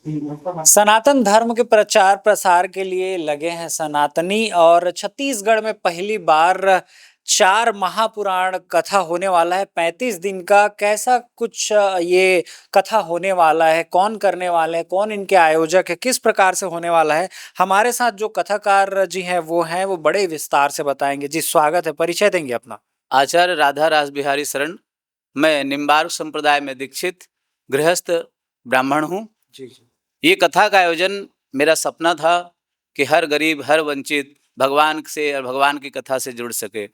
सनातन धर्म के प्रचार प्रसार के लिए लगे हैं सनातनी और छत्तीसगढ़ में पहली बार 4 महापुराण कथा होने वाला है 35 दिन का। कैसा कुछ ये कथा होने वाला है, कौन करने वाले हैं, कौन इनके आयोजक है, किस प्रकार से होने वाला है, हमारे साथ जो कथाकार जी हैं वो बड़े विस्तार से बताएंगे। जी स्वागत है, परिचय देंगे अपना। आचार्य राधा रास बिहारी शरण। मैं निम्बार्क संप्रदाय में दीक्षित गृहस्थ ब्राह्मण हूँ। जी ये कथा का आयोजन मेरा सपना था कि हर गरीब हर वंचित भगवान से और भगवान की कथा से जुड़ सके।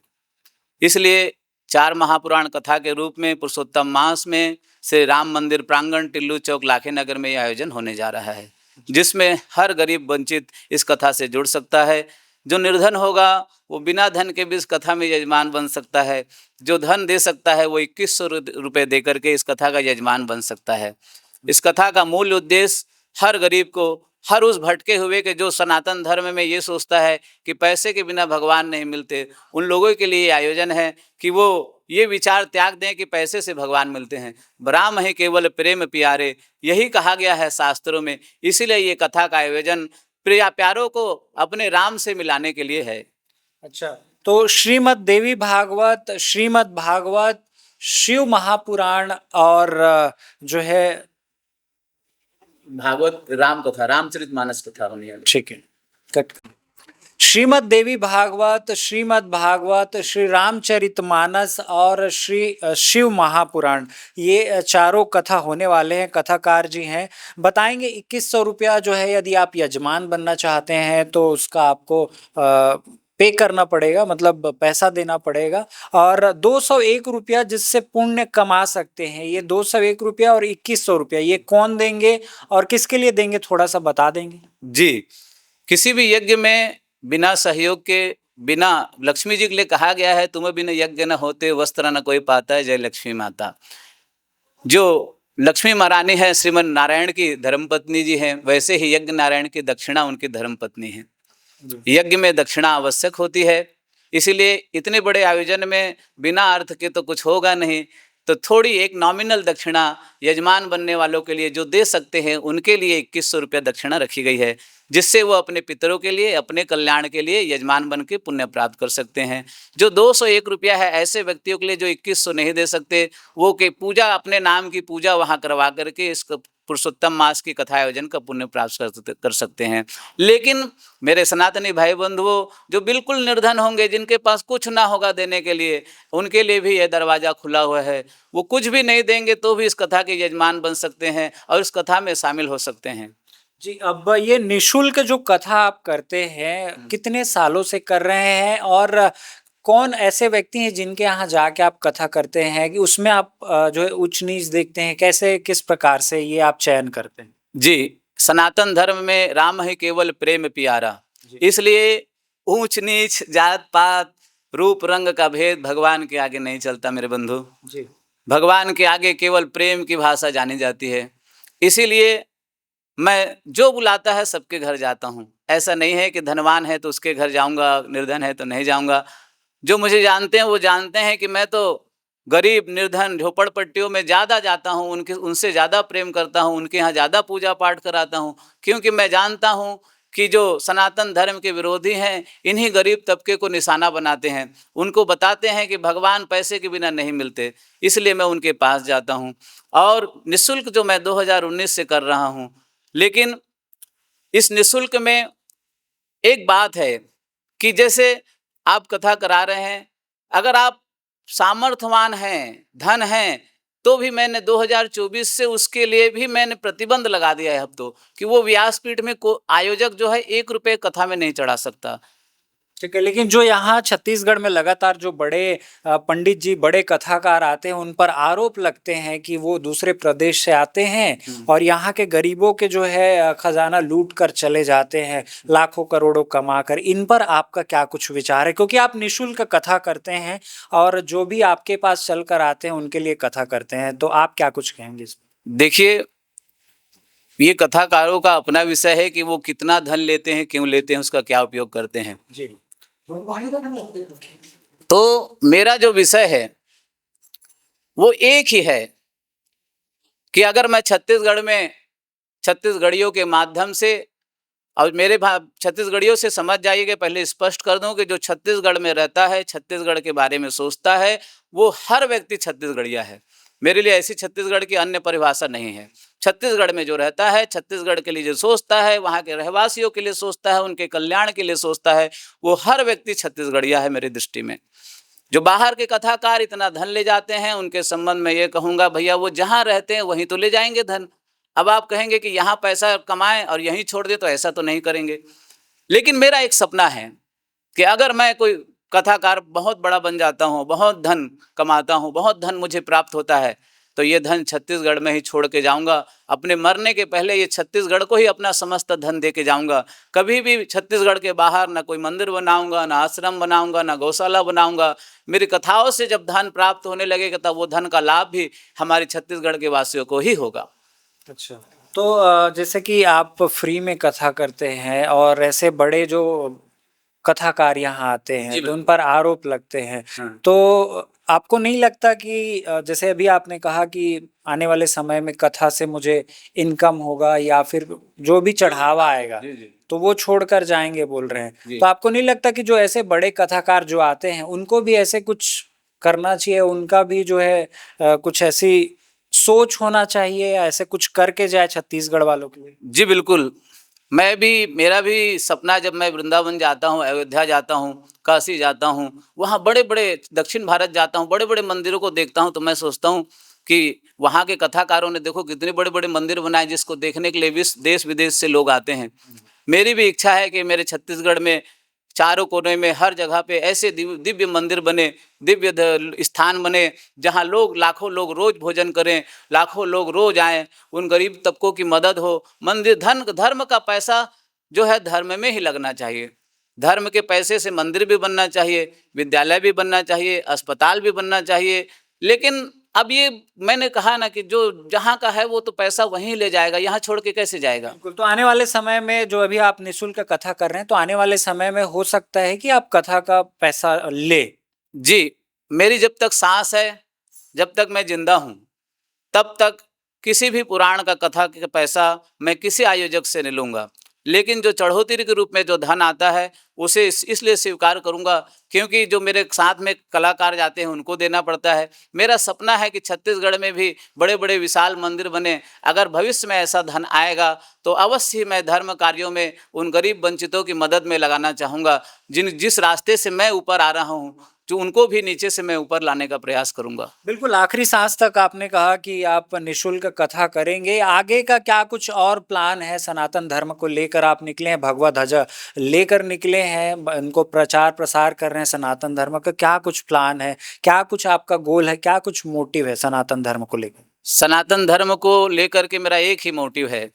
इसलिए 4 महापुराण कथा के रूप में पुरुषोत्तम मास में श्री राम मंदिर प्रांगण टिल्लू चौक लाखे नगर में यह आयोजन होने जा रहा है, जिसमें हर गरीब वंचित इस कथा से जुड़ सकता है। जो निर्धन होगा वो बिना धन के भी इस कथा में यजमान बन सकता है। जो धन दे सकता है वो 2100 रुपये दे करके इस कथा का यजमान बन सकता है। इस कथा का मूल उद्देश्य हर गरीब को, हर उस भटके हुए के जो सनातन धर्म में ये सोचता है कि पैसे के बिना भगवान नहीं मिलते, उन लोगों के लिए आयोजन है कि वो ये विचार त्याग दें कि पैसे से भगवान मिलते हैं। ब्राह्म है केवल प्रेम प्यारे, यही कहा गया है शास्त्रों में। इसीलिए ये कथा का आयोजन प्यारों को अपने राम से मिलाने के लिए है। अच्छा, तो श्रीमद् देवी भागवत, श्रीमद् भागवत, शिव महापुराण और जो है भागवत राम कथा, रामचरितमानस कथा होनी है। ठीक है, कट। श्रीमद् देवी भागवत, श्रीमद् भागवत, श्री रामचरितमानस और श्री शिव महापुराण, ये चारों कथा होने वाले हैं। कथाकार जी हैं, बताएंगे। 2100 रुपया जो है, यदि आप यजमान बनना चाहते हैं तो उसका आपको पे करना पड़ेगा, मतलब पैसा देना पड़ेगा। और 201 रुपया जिससे पुण्य कमा सकते हैं, ये 201 रुपया और 2100 रुपया ये कौन देंगे और किसके लिए देंगे, थोड़ा सा बता देंगे। जी, किसी भी यज्ञ में बिना सहयोग के, बिना, लक्ष्मी जी के लिए कहा गया है तुम्हें बिना यज्ञ न होते वस्त्र न कोई पाता है, जय लक्ष्मी माता। जो लक्ष्मी महारानी है श्रीमन नारायण की धर्मपत्नी जी हैं, वैसे ही यज्ञ नारायण की दक्षिणा उनकी धर्मपत्नी है। यज्ञ में दक्षिणा आवश्यक होती है, इसीलिए इतने बड़े आयोजन में बिना अर्थ के तो कुछ होगा नहीं। तो थोड़ी एक नॉमिनल दक्षिणा यजमान बनने वालों के लिए जो दे सकते हैं उनके लिए 2100 रुपये दक्षिणा रखी गई है, जिससे वो अपने पितरों के लिए, अपने कल्याण के लिए यजमान बन के पुण्य प्राप्त कर सकते हैं। जो 201 रुपया है ऐसे व्यक्तियों के लिए जो 2100 नहीं दे सकते, वो के पूजा, अपने नाम की पूजा वहाँ करवा करके इस पुरुषोत्तम मास की कथा आयोजन का पुण्य प्राप्त कर सकते हैं। लेकिन मेरे सनातनी भाई बंधुओं, जो बिल्कुल निर्धन होंगे, जिनके पास कुछ ना होगा देने के लिए, उनके लिए भी यह दरवाज़ा खुला हुआ है। वो कुछ भी नहीं देंगे तो भी इस कथा के यजमान बन सकते हैं और इस कथा में शामिल हो सकते हैं। जी, अब ये निशुल्क जो कथा आप करते हैं, कितने सालों से कर रहे हैं और कौन ऐसे व्यक्ति हैं जिनके यहाँ जाके आप कथा करते हैं कि उसमें आप जो है उच्च नीच देखते हैं, कैसे किस प्रकार से ये आप चयन करते हैं? जी, सनातन धर्म में राम है केवल प्रेम प्यारा, इसलिए ऊंच नीच, जात पात, रूप रंग का भेद भगवान के आगे नहीं चलता मेरे बंधु। जी, भगवान के आगे केवल प्रेम की भाषा जानी जाती है। इसीलिए मैं जो बुलाता है सबके घर जाता हूँ। ऐसा नहीं है कि धनवान है तो उसके घर जाऊँगा, निर्धन है तो नहीं जाऊँगा। जो मुझे जानते हैं वो जानते हैं कि मैं तो गरीब, निर्धन, झोपड़पट्टियों में ज़्यादा जाता हूँ, उनसे ज़्यादा प्रेम करता हूँ, उनके यहाँ ज़्यादा पूजा पाठ कराता हूँ, क्योंकि मैं जानता हूँ कि जो सनातन धर्म के विरोधी हैं, इन्हीं गरीब तबके को निशाना बनाते हैं। उनको बताते हैं कि भगवान पैसे के बिना नहीं मिलते, इसलिए मैं उनके पास जाता हूँ। और निःशुल्क जो मैं 2019 से कर रहा हूँ, लेकिन इस निःशुल्क में एक बात है कि जैसे आप कथा करा रहे हैं, अगर आप सामर्थ्यवान हैं, धन हैं, तो भी मैंने 2024 से उसके लिए भी मैंने प्रतिबंध लगा दिया है अब तो, कि वो व्यासपीठ में आयोजक जो है 1 रुपये कथा में नहीं चढ़ा सकता। ठीक है। लेकिन जो यहाँ छत्तीसगढ़ में लगातार जो बड़े पंडित जी, बड़े कथाकार आते हैं, उन पर आरोप लगते हैं कि वो दूसरे प्रदेश से आते हैं और यहाँ के गरीबों के जो है खजाना लूट कर चले जाते हैं, लाखों करोड़ों कमा कर। इन पर आपका क्या कुछ विचार है, क्योंकि आप निःशुल्क कथा करते हैं और जो भी आपके पास चल कर आते हैं उनके लिए कथा करते हैं, तो आप क्या कुछ कहेंगे इस पर? देखिए, ये कथाकारों का अपना विषय है कि वो कितना धन लेते हैं, क्यों लेते हैं, उसका क्या उपयोग करते हैं। जी, तो मेरा जो विषय है वो एक ही है कि अगर मैं छत्तीसगढ़ में छत्तीसगढ़ियों के माध्यम से, और मेरे छत्तीसगढ़ियों से समझ जाइएगा, पहले स्पष्ट कर दूं कि जो छत्तीसगढ़ में रहता है, छत्तीसगढ़ के बारे में सोचता है, वो हर व्यक्ति छत्तीसगढ़िया है। मेरे लिए ऐसी छत्तीसगढ़ की अन्य परिभाषा नहीं है। छत्तीसगढ़ में जो रहता है, छत्तीसगढ़ के लिए जो सोचता है, वहाँ के रहवासियों के लिए सोचता है, उनके कल्याण के लिए सोचता है, वो हर व्यक्ति छत्तीसगढ़िया है मेरी दृष्टि में। जो बाहर के कथाकार इतना धन ले जाते हैं, उनके संबंध में ये कहूँगा, भैया वो जहाँ रहते हैं वहीं तो ले जाएंगे धन। अब आप कहेंगे कि यहाँ पैसा कमाएं और यहीं छोड़ दें, तो ऐसा तो नहीं करेंगे। लेकिन मेरा एक सपना है कि अगर मैं कोई कथाकार बहुत बड़ा बन जाता हूँ, बहुत धन कमाता हूँ, बहुत धन मुझे प्राप्त होता है, तो ये धन छत्तीसगढ़ में ही छोड़ के जाऊंगा। अपने मरने के पहले ये छत्तीसगढ़ को ही अपना समस्त धन दे के जाऊंगा। कभी भी छत्तीसगढ़ के बाहर ना कोई मंदिर बनाऊंगा, ना आश्रम बनाऊंगा, ना गौशाला बनाऊंगा। मेरी कथाओं से जब धन प्राप्त होने लगेगा, तब वो धन का लाभ भी हमारे छत्तीसगढ़ के वासियों को ही होगा। अच्छा, तो जैसे कि आप फ्री में कथा करते हैं और ऐसे बड़े जो कथाकार यहाँ आते हैं तो उन पर आरोप लगते हैं, तो आपको नहीं लगता कि जैसे अभी आपने कहा कि आने वाले समय में कथा से मुझे इनकम होगा या फिर जो भी चढ़ावा आएगा तो वो छोड़कर जाएंगे बोल रहे हैं, तो आपको नहीं लगता कि जो ऐसे बड़े कथाकार जो आते हैं उनको भी ऐसे कुछ करना चाहिए, उनका भी जो है कुछ ऐसी सोच होना चाहिए या ऐसे कुछ करके जाए छत्तीसगढ़ वालों के लिए? जी बिल्कुल, मेरा भी सपना, जब मैं वृंदावन जाता हूँ, अयोध्या जाता हूँ, काशी जाता हूँ, वहाँ बड़े-बड़े दक्षिण भारत जाता हूँ, बड़े-बड़े मंदिरों को देखता हूँ, तो मैं सोचता हूँ कि वहाँ के कथाकारों ने देखो कितने बड़े-बड़े मंदिर बनाए, जिसको देखने के लिए देश विदेश से लोग आते हैं। मेरी भी इच्छा है कि मेरे छत्तीसगढ़ में चारों कोने में हर जगह पे ऐसे दिव्य मंदिर बने, दिव्य स्थान बने, जहाँ लोग, लाखों लोग रोज भोजन करें, लाखों लोग रोज आएँ, उन गरीब तबकों की मदद हो। मंदिर, धर्म का पैसा जो है धर्म में ही लगना चाहिए। धर्म के पैसे से मंदिर भी बनना चाहिए, विद्यालय भी बनना चाहिए, अस्पताल भी बनना चाहिए। लेकिन अब ये मैंने कहा ना कि जो जहाँ का है वो तो पैसा वहीं ले जाएगा, यहाँ छोड़ के कैसे जाएगा? बिल्कुल, तो आने वाले समय में जो अभी आप निःशुल्क कथा कर रहे हैं, तो आने वाले समय में हो सकता है कि आप कथा का पैसा ले? जी, मेरी जब तक सांस है, जब तक मैं जिंदा हूँ, तब तक किसी भी पुराण का कथा का पैसा मैं किसी आयोजक से नहीं लूँगा। लेकिन जो चढ़ोतरी के रूप में जो धन आता है, उसे इसलिए स्वीकार करूँगा क्योंकि जो मेरे साथ में कलाकार जाते हैं उनको देना पड़ता है। मेरा सपना है कि छत्तीसगढ़ में भी बड़े-बड़े विशाल मंदिर बने। अगर भविष्य में ऐसा धन आएगा तो अवश्य ही मैं धर्म कार्यों में उन गरीब वंचितों की मदद में लगाना चाहूँगा। जिस रास्ते से मैं ऊपर आ रहा हूँ, जो उनको भी नीचे से मैं ऊपर लाने का प्रयास करूँगा। बिल्कुल, आखिरी सांस तक आपने कहा कि आप निःशुल्क कथा करेंगे। आगे का क्या कुछ और प्लान है? सनातन धर्म को लेकर आप निकले हैं, भगवा ध्वजा लेकर निकले हैं, इनको प्रचार प्रसार कर रहे हैं सनातन धर्म का, क्या कुछ प्लान है? क्या कुछ आपका गोल है? क्या कुछ मोटिव है सनातन धर्म को लेकर? सनातन धर्म को लेकर के मेरा एक ही मोटिव है।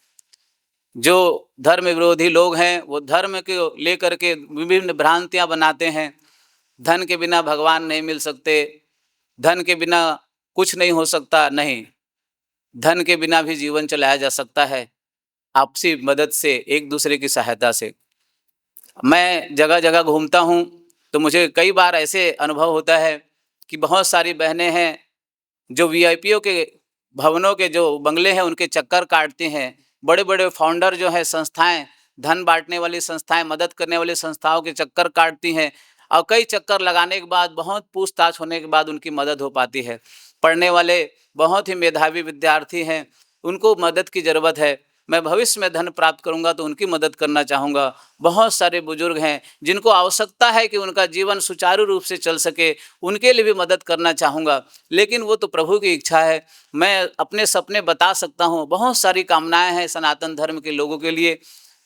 जो धर्म विरोधी लोग हैं, वो धर्म को लेकर के विभिन्न भ्रांतियाँ बनाते हैं। धन के बिना भगवान नहीं मिल सकते, धन के बिना कुछ नहीं हो सकता। नहीं, धन के बिना भी जीवन चलाया जा सकता है, आपसी मदद से, एक दूसरे की सहायता से। मैं जगह-जगह घूमता हूँ, तो मुझे कई बार ऐसे अनुभव होता है कि बहुत सारी बहनें हैं, जो वीआईपीओ के भवनों के जो बंगले हैं, उनके चक्कर काटती हैं। बड़े-बड़े फाउंडर जो हैं, संस्थाएँ, धन बाँटने वाली संस्थाएँ, मदद करने वाली संस्थाओं के चक्कर काटती हैं और कई चक्कर लगाने के बाद, बहुत पूछताछ होने के बाद उनकी मदद हो पाती है। पढ़ने वाले बहुत ही मेधावी विद्यार्थी हैं, उनको मदद की ज़रूरत है। मैं भविष्य में धन प्राप्त करूँगा तो उनकी मदद करना चाहूँगा। बहुत सारे बुजुर्ग हैं, जिनको आवश्यकता है कि उनका जीवन सुचारू रूप से चल सके, उनके लिए भी मदद करना चाहूँगा। लेकिन वो तो प्रभु की इच्छा है। मैं अपने सपने बता सकता हूँ, बहुत सारी कामनाएँ हैं सनातन धर्म के लोगों के लिए।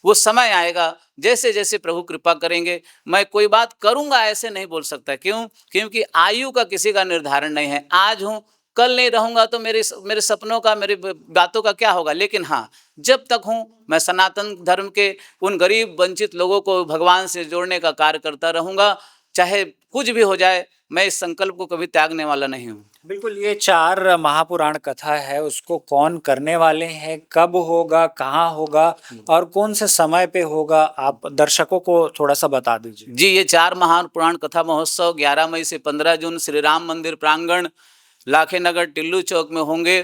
वो समय आएगा, जैसे-जैसे प्रभु कृपा करेंगे, मैं कोई बात करूँगा ऐसे नहीं बोल सकता। क्यों? क्योंकि आयु का किसी का निर्धारण नहीं है। आज हूँ, कल नहीं रहूँगा तो मेरे सपनों का, मेरी बातों का क्या होगा? लेकिन हाँ, जब तक हूँ, मैं सनातन धर्म के उन गरीब वंचित लोगों को भगवान से जोड़ने का कार्य करता रहूँगा। चाहे कुछ भी हो जाए, मैं इस संकल्प को कभी त्यागने वाला नहीं हूँ। बिल्कुल, ये 4 महापुराण कथा है, उसको कौन करने वाले हैं, कब होगा, कहाँ होगा और कौन से समय पे होगा? आप दर्शकों को थोड़ा-सा बता दीजिए। जी, ये 4 महापुराण कथा महोत्सव 11 मई से 15 जून श्री राम मंदिर प्रांगण, लाखेनगर टिल्लू चौक में होंगे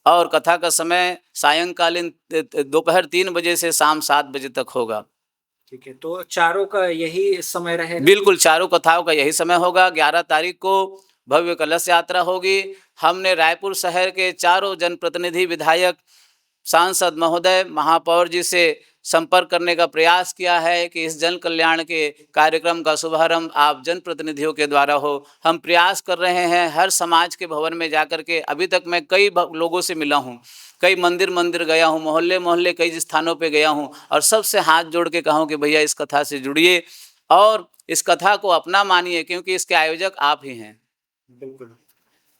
और कथा का समय सायंकालीन दोपहर 3 बजे से शाम 7 बजे तक होगा। ठीक है, तो चारों का यही समय रहेगा? बिल्कुल, चारों कथाओं का यही समय होगा। 11 तारीख को भव्य कलश यात्रा होगी। हमने रायपुर शहर के चारों जनप्रतिनिधि, विधायक, सांसद महोदय, महापौर जी से संपर्क करने का प्रयास किया है कि इस जन कल्याण के कार्यक्रम का शुभारंभ आप जनप्रतिनिधियों के द्वारा हो। हम प्रयास कर रहे हैं हर समाज के भवन में जाकर के। अभी तक मैं कई लोगों से मिला हूँ, कई मंदिर गया हूँ, मोहल्ले कई स्थानों पे गया हूँ और सबसे हाथ जोड़ के कहा हूँ कि भैया इस कथा से जुड़िए और इस कथा को अपना मानिए, क्योंकि इसके आयोजक आप ही हैं। बिल्कुल।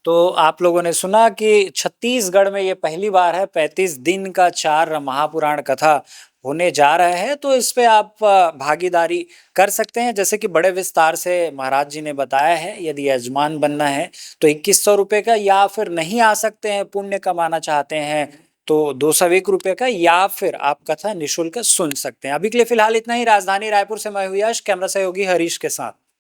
तो आप लोगों ने सुना कि छत्तीसगढ़ में ये पहली बार है 35 दिन का 4 महापुराण कथा होने जा रहा है, तो इस पे आप भागीदारी कर सकते हैं। जैसे कि बड़े विस्तार से महाराज जी ने बताया है, यदि यजमान बनना है तो 2100 रुपये का, या फिर नहीं आ सकते हैं, पुण्य कमाना चाहते हैं तो 201 रुपये का, या फिर आप कथा निःशुल्क सुन सकते हैं। अभी के लिए फिलहाल इतना ही। राजधानी रायपुर से मैं हुँ यश, कैमरा सहयोगी हरीश के साथ।